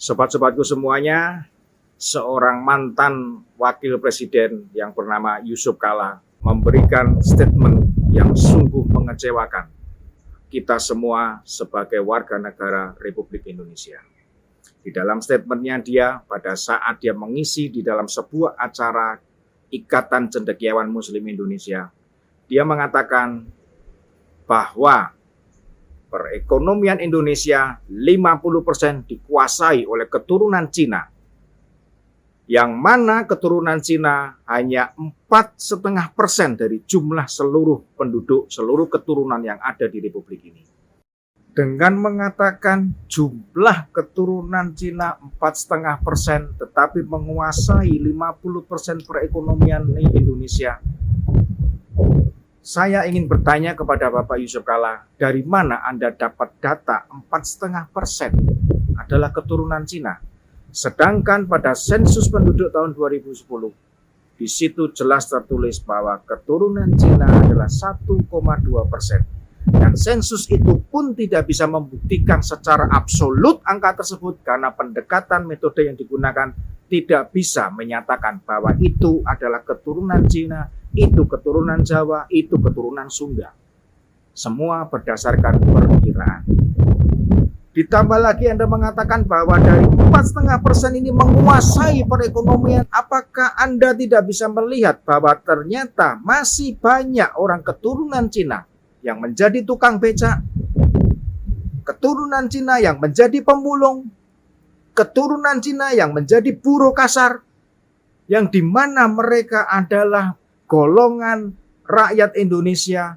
Sobat-sobatku semuanya, seorang mantan wakil presiden yang bernama Yusuf Kalla memberikan statement yang sungguh mengecewakan kita semua sebagai warga negara Republik Indonesia. Di dalam statementnya dia, pada saat dia mengisi di dalam sebuah acara Ikatan Cendekiawan Muslim Indonesia, dia mengatakan bahwa perekonomian Indonesia 50% dikuasai oleh keturunan Cina, yang mana keturunan Cina hanya 4,5% dari jumlah seluruh penduduk, seluruh keturunan yang ada di Republik ini. Dengan mengatakan jumlah keturunan Cina 4,5%, tetapi menguasai 50% perekonomian Indonesia, saya ingin bertanya kepada Bapak Yusuf Kalla, dari mana Anda dapat data 4,5% adalah keturunan Cina? Sedangkan pada sensus penduduk tahun 2010, di situ jelas tertulis bahwa keturunan Cina adalah 1,2%. Dan sensus itu pun tidak bisa membuktikan secara absolut angka tersebut karena pendekatan metode yang digunakan tidak bisa menyatakan bahwa itu adalah keturunan Cina, itu keturunan Jawa, itu keturunan Sunda. Semua berdasarkan perkiraan. Ditambah lagi Anda mengatakan bahwa dari 4,5% ini menguasai perekonomian. Apakah Anda tidak bisa melihat bahwa ternyata masih banyak orang keturunan Cina yang menjadi tukang becak, keturunan Cina yang menjadi pemulung, keturunan Cina yang menjadi buruh kasar, yang dimana mereka adalah golongan rakyat Indonesia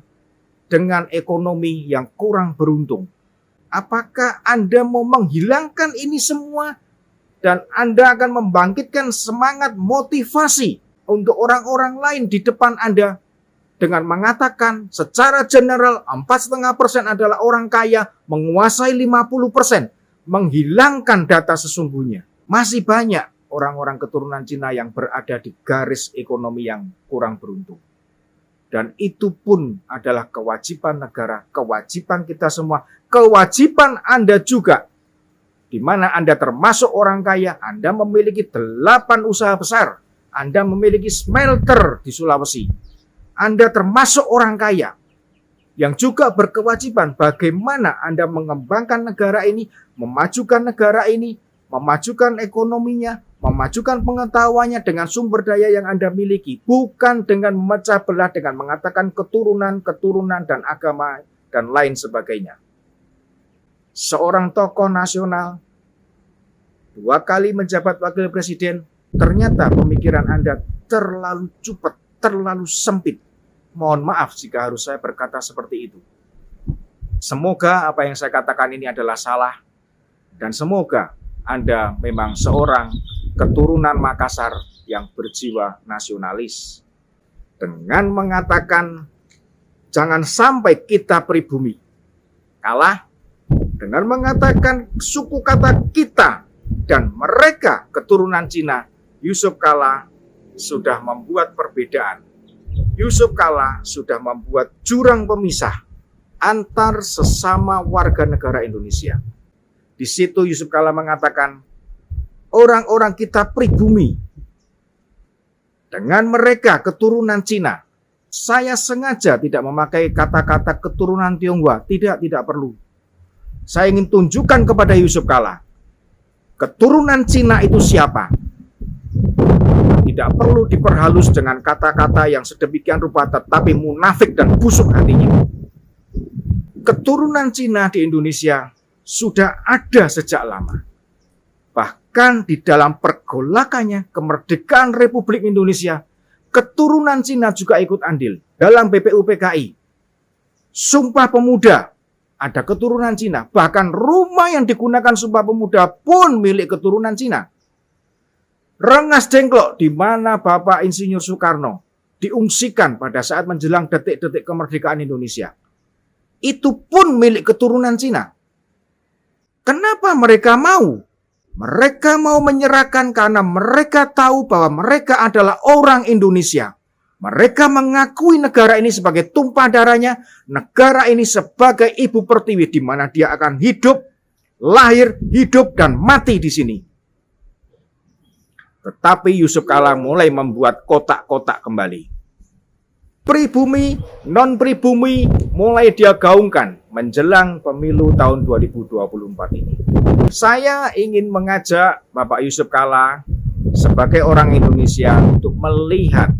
dengan ekonomi yang kurang beruntung. Apakah Anda mau menghilangkan ini semua dan Anda akan membangkitkan semangat motivasi untuk orang-orang lain di depan Anda dengan mengatakan secara general 4,5% adalah orang kaya, menguasai 50%, menghilangkan data sesungguhnya? Masih banyak orang-orang keturunan Cina yang berada di garis ekonomi yang kurang beruntung. Dan itu pun adalah kewajiban negara, kewajiban kita semua, kewajiban Anda juga. Di mana Anda termasuk orang kaya, Anda memiliki 8 usaha besar, Anda memiliki smelter di Sulawesi. Anda termasuk orang kaya yang juga berkewajiban bagaimana Anda mengembangkan negara ini, memajukan negara ini, memajukan ekonominya, memajukan pengetahuannya dengan sumber daya yang Anda miliki, bukan dengan memecah belah dengan mengatakan keturunan, dan agama, dan lain sebagainya. Seorang tokoh nasional 2 kali menjabat wakil presiden, ternyata pemikiran Anda terlalu cepat, terlalu sempit. Mohon maaf jika harus saya berkata seperti itu. Semoga apa yang saya katakan ini adalah salah, dan semoga Anda memang seorang keturunan Makassar yang berjiwa nasionalis. Dengan mengatakan jangan sampai kita pribumi kalah, dengan mengatakan suku kata kita dan mereka keturunan Cina, Yusuf Kalla sudah membuat perbedaan. Yusuf Kalla sudah membuat jurang pemisah antar sesama warga negara Indonesia. Di situ Yusuf Kalla mengatakan orang-orang kita pribumi dengan mereka keturunan Cina. Saya sengaja tidak memakai kata-kata keturunan Tionghoa, tidak perlu. Saya ingin tunjukkan kepada Yusuf Kalla keturunan Cina itu siapa. Tidak perlu diperhalus dengan kata-kata yang sedemikian rupa tetapi munafik dan busuk hatinya. Keturunan Cina di Indonesia sudah ada sejak lama. Bahkan di dalam pergolakannya kemerdekaan Republik Indonesia, keturunan Cina juga ikut andil. Dalam BPUPKI, Sumpah Pemuda, ada keturunan Cina. Bahkan rumah yang digunakan Sumpah Pemuda pun milik keturunan Cina. Rengas Dengklok, di mana Bapak Insinyur Soekarno diungsikan pada saat menjelang detik-detik kemerdekaan Indonesia, itu pun milik keturunan Cina. Kenapa mereka mau? Mereka mau menyerahkan karena mereka tahu bahwa mereka adalah orang Indonesia. Mereka mengakui negara ini sebagai tumpah darahnya, negara ini sebagai ibu pertiwi di mana dia akan hidup lahir, hidup, dan mati di sini. Tetapi Yusuf Kala mulai membuat kotak-kotak kembali. Pribumi, non-pribumi mulai dia gaungkan menjelang pemilu tahun 2024 ini. Saya ingin mengajak Bapak Yusuf Kala sebagai orang Indonesia untuk melihat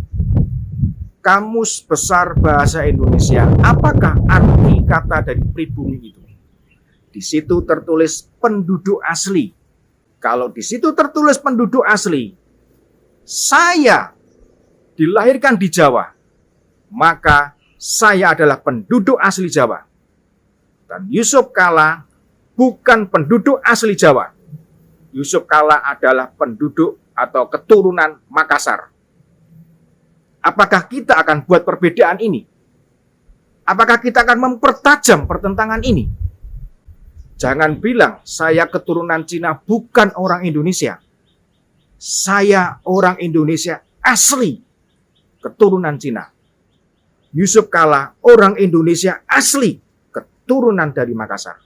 Kamus Besar Bahasa Indonesia, apakah arti kata dari pribumi itu. Di situ tertulis penduduk asli. Kalau di situ tertulis penduduk asli, saya dilahirkan di Jawa, maka saya adalah penduduk asli Jawa. Dan Yusuf Kala bukan penduduk asli Jawa. Yusuf Kala adalah penduduk atau keturunan Makassar. Apakah kita akan buat perbedaan ini? Apakah kita akan mempertajam pertentangan ini? Jangan bilang saya keturunan Cina, bukan orang Indonesia. Saya orang Indonesia asli, keturunan Cina. Yusuf Kala orang Indonesia asli, keturunan dari Makassar.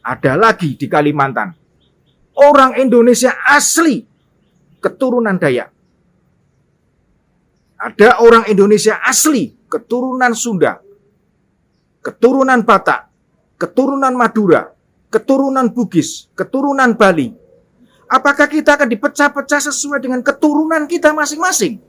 Ada lagi di Kalimantan, orang Indonesia asli, keturunan Dayak. Ada orang Indonesia asli, keturunan Sunda, keturunan Batak, keturunan Madura, keturunan Bugis, keturunan Bali. Apakah kita akan dipecah-pecah sesuai dengan keturunan kita masing-masing?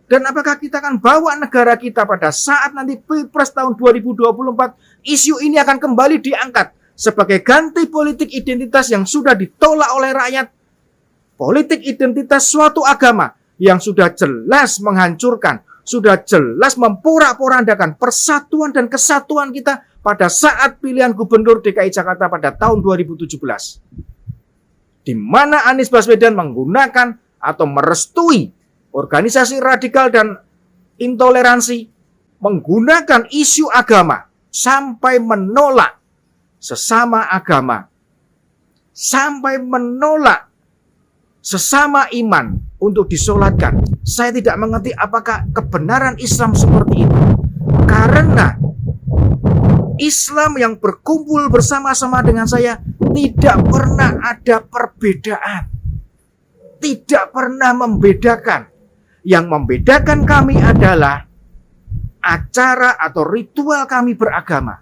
Dan apakah kita akan bawa negara kita pada saat nanti Pilpres tahun 2024, isu ini akan kembali diangkat sebagai ganti politik identitas yang sudah ditolak oleh rakyat, politik identitas suatu agama yang sudah jelas menghancurkan, sudah jelas memporak-porandakan persatuan dan kesatuan kita pada saat pilihan gubernur DKI Jakarta pada tahun 2017. Di mana Anies Baswedan menggunakan atau merestui organisasi radikal dan intoleransi, menggunakan isu agama sampai menolak sesama agama, sampai menolak sesama iman untuk disolatkan. Saya tidak mengerti apakah kebenaran Islam seperti itu. Karena Islam yang berkumpul bersama-sama dengan saya tidak pernah ada perbedaan. Tidak pernah membedakan. Yang membedakan kami adalah acara atau ritual kami beragama.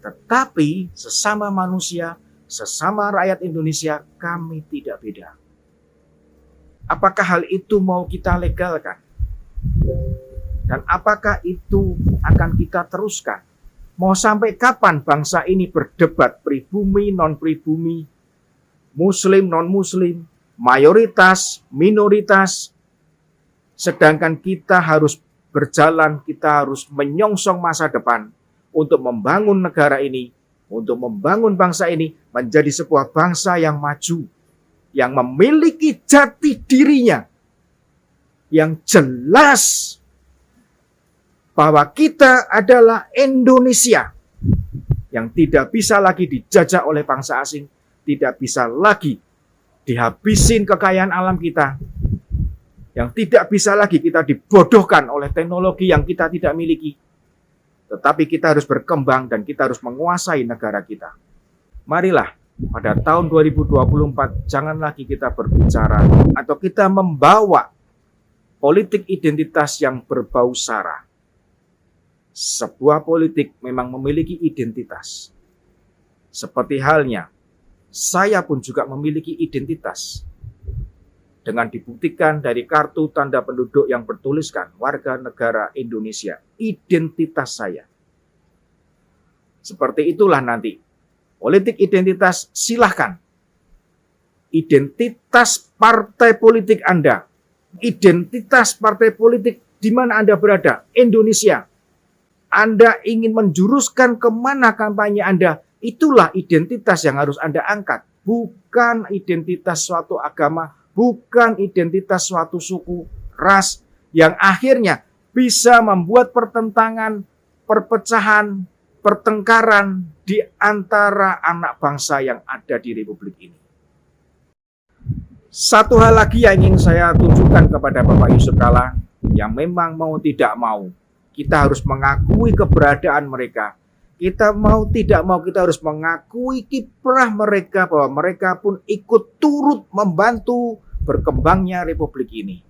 Tetapi sesama manusia, sesama rakyat Indonesia, kami tidak beda. Apakah hal itu mau kita legalkan? Dan apakah itu akan kita teruskan? Mau sampai kapan bangsa ini berdebat pribumi, non-pribumi, muslim, non-muslim, mayoritas, minoritas, sedangkan kita harus berjalan, kita harus menyongsong masa depan untuk membangun negara ini, untuk membangun bangsa ini menjadi sebuah bangsa yang maju, yang memiliki jati dirinya, yang jelas bahwa kita adalah Indonesia yang tidak bisa lagi dijajah oleh bangsa asing, tidak bisa lagi dihabisin kekayaan alam kita, yang tidak bisa lagi kita dibodohkan oleh teknologi yang kita tidak miliki. Tetapi kita harus berkembang dan kita harus menguasai negara kita. Marilah pada tahun 2024 jangan lagi kita berbicara atau kita membawa politik identitas yang berbau sara. Sebuah politik memang memiliki identitas. Seperti halnya saya pun juga memiliki identitas. Dengan dibuktikan dari kartu tanda penduduk yang bertuliskan warga negara Indonesia, identitas saya. Seperti itulah nanti. Politik identitas silahkan. Identitas partai politik Anda. Identitas partai politik di mana Anda berada. Indonesia. Anda ingin menjuruskan kemana kampanye Anda. Itulah identitas yang harus Anda angkat. Bukan identitas suatu agama, bukan identitas suatu suku, ras, yang akhirnya bisa membuat pertentangan, perpecahan, pertengkaran di antara anak bangsa yang ada di Republik ini. Satu hal lagi yang ingin saya tunjukkan kepada Bapak Yusuf Kala, yang memang mau tidak mau, kita harus mengakui keberadaan mereka. Kita mau tidak mau kita harus mengakui kiprah mereka bahwa mereka pun ikut turut membantu berkembangnya republik ini.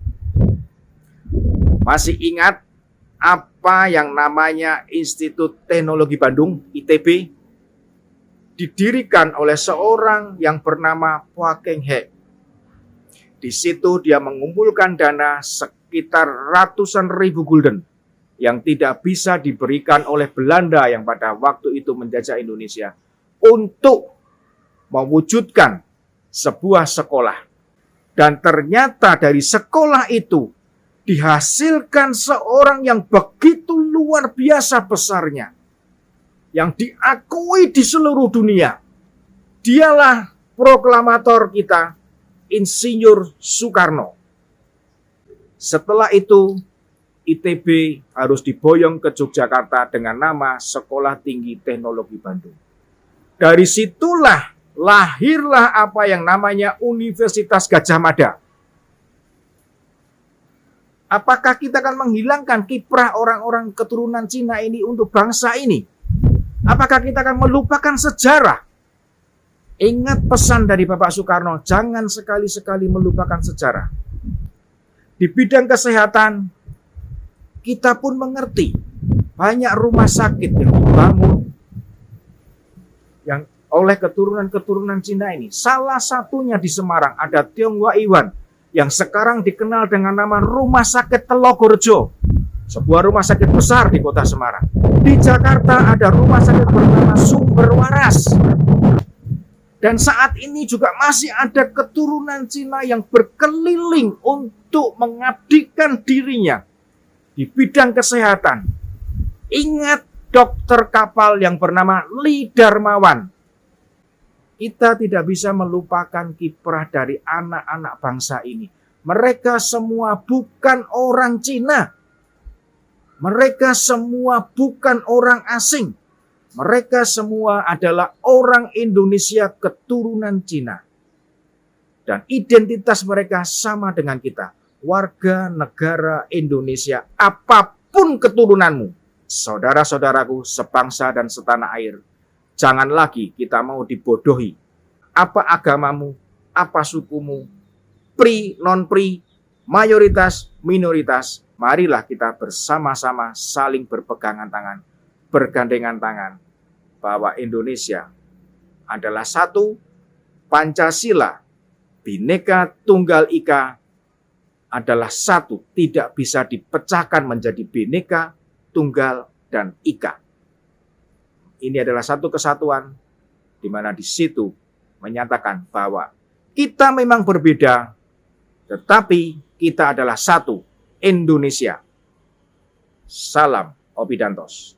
Masih ingat apa yang namanya Institut Teknologi Bandung, ITB? Didirikan oleh seorang yang bernama Phua Keng He. Di situ dia mengumpulkan dana sekitar ratusan ribu gulden yang tidak bisa diberikan oleh Belanda yang pada waktu itu menjajah Indonesia untuk mewujudkan sebuah sekolah. Dan ternyata dari sekolah itu dihasilkan seorang yang begitu luar biasa besarnya, yang diakui di seluruh dunia. Dialah proklamator kita, Insinyur Soekarno. Setelah itu ITB harus diboyong ke Yogyakarta dengan nama Sekolah Tinggi Teknologi Bandung. Dari situlah lahirlah apa yang namanya Universitas Gadjah Mada. Apakah kita akan menghilangkan kiprah orang-orang keturunan Cina ini untuk bangsa ini? Apakah kita akan melupakan sejarah? Ingat pesan dari Bapak Soekarno, jangan sekali-sekali melupakan sejarah. Di bidang kesehatan, kita pun mengerti banyak rumah sakit yang dibangun yang oleh keturunan-keturunan Cina ini. Salah satunya di Semarang ada Tionghoa Iwan yang sekarang dikenal dengan nama Rumah Sakit Telogorejo, sebuah rumah sakit besar di kota Semarang. Di Jakarta ada rumah sakit bernama Sumber Waras. Dan saat ini juga masih ada keturunan Cina yang berkeliling untuk mengabdikan dirinya di bidang kesehatan. Ingat dokter kapal yang bernama Li Darmawan. Kita tidak bisa melupakan kiprah dari anak-anak bangsa ini. Mereka semua bukan orang Cina. Mereka semua bukan orang asing. Mereka semua adalah orang Indonesia keturunan Cina. Dan identitas mereka sama dengan kita. Warga negara Indonesia, apapun keturunanmu, saudara-saudaraku sebangsa dan setanah air, jangan lagi kita mau dibodohi. Apa agamamu, apa sukumu, pri, non-pri, mayoritas, minoritas, marilah kita bersama-sama saling berpegangan tangan, bergandengan tangan, bahwa Indonesia adalah satu, Pancasila, Bhinneka Tunggal Ika, adalah satu, tidak bisa dipecahkan menjadi Bhinneka, Tunggal, dan Ika. Ini adalah satu kesatuan, di mana di situ menyatakan bahwa kita memang berbeda, tetapi kita adalah satu, Indonesia. Salam Obidantos.